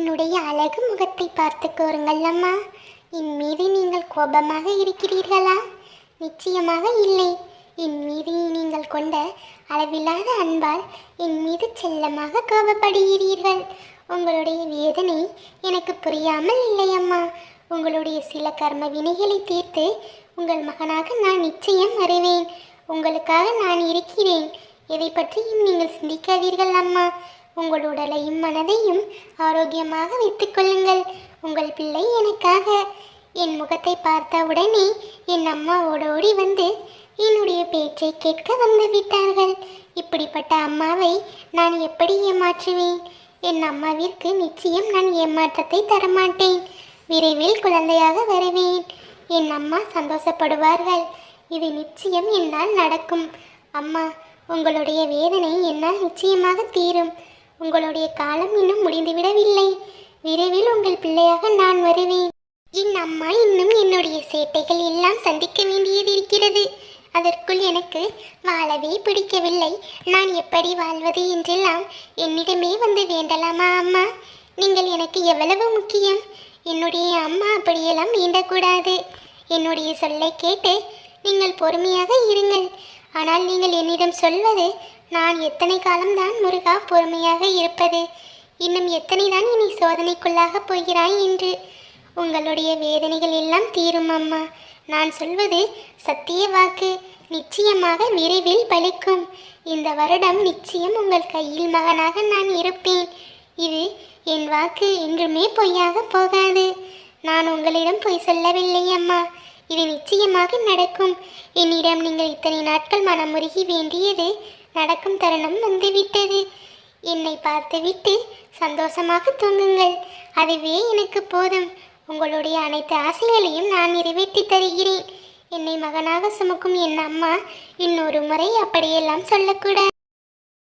என்னுடைய அழகு முகத்தை பார்த்து கூறுங்கள் அம்மா. என் மீது நீங்கள் கோபமாக இருக்கிறீர்களா? நிச்சயமாக இல்லை. என் மீது நீங்கள் கொண்ட அளவில்லாத அன்பால் என் மீது செல்லமாக கோபப்படுகிறீர்கள். உங்களுடைய வேதனை எனக்கு புரியாமல் இல்லை அம்மா. உங்களுடைய சில கர்ம வினைகளை தீர்த்து உங்கள் மகனாக நான் நிச்சயம் வருவேன். உங்களுக்காக நான் இருக்கிறேன். எதை பற்றியும் நீங்கள் சிந்திக்காதீர்கள் அம்மா. உங்கள் உடலையும் மனதையும் ஆரோக்கியமாக வைத்துக் கொள்ளுங்கள். உங்கள் பிள்ளை எனக்காக. என் முகத்தை பார்த்த உடனே என் அம்மா ஓடோடி வந்து என்னுடைய பேச்சை கேட்க வந்து விட்டார்கள். இப்படிப்பட்ட அம்மாவை நான் எப்படி ஏமாற்றுவேன்? என் அம்மாவிற்கு நிச்சயம் நான் ஏமாற்றத்தை தரமாட்டேன். விரைவில் குழந்தையாக வருவேன். என் அம்மா சந்தோஷப்படுவார்கள். இது நிச்சயம் என்னால் நடக்கும். அம்மா, உங்களுடைய வேதனை என்னால் நிச்சயமாக தீரும். உங்களுடைய காலம் இன்னும் முடிந்துவிடவில்லை. விரைவில் உங்கள் பிள்ளையாக நான் வருவேன். என் அம்மா இன்னும் என்னுடைய சேட்டைகள் எல்லாம் சந்திக்க வேண்டியது இருக்கிறது. அதற்குள் எனக்கு வாழவே பிடிக்கவில்லை. நான் எப்படி வாழ்வது என்றெல்லாம் என்னிடமே வந்து வேண்டலாமா அம்மா? நீங்கள் எனக்கு எவ்வளவு முக்கியம். என்னுடைய அம்மா அப்படியெல்லாம் வேண்டக்கூடாது. என்னுடைய சொல்லை கேட்டு நீங்கள் பொறுமையாக இருங்கள். ஆனால் நீங்கள் என்னிடம் சொல்வது, நான் எத்தனை காலம்தான் முருகா பொறுமையாக இருப்பது? இன்னும் எத்தனை தான் இனி சோதனைக்குள்ளாக போகிறாய் என்று. உங்களுடைய வேதனைகள் எல்லாம் தீரும் அம்மா. நான் சொல்வது சத்திய வாக்கு. நிச்சயமாக விரைவில் பலிக்கும். இந்த வருடம் நிச்சயம் உங்கள் கையில் மகனாக நான் இருப்பேன். இது என் வாக்கு என்றுமே பொய்யாக போகாது. நான் உங்களிடம் பொய் சொல்லவில்லை அம்மா. இது நிச்சயமாக நடக்கும். என்னிடம் நீங்கள் இத்தனை நாட்கள் மனமுருகி வேண்டியது நடக்கும் தருணம் வந்துவிட்டது. என்னை பார்த்துவிட்டு சந்தோஷமாக தூங்குங்கள். அதுவே எனக்கு போதும். உங்களுடைய அனைத்து ஆசைகளையும் நான் நிறைவேற்றி தருகிறேன். என்னை மகனாக சுமக்கும் என் அம்மா இன்னொரு முறை அப்படியெல்லாம் சொல்லக்கூடாது.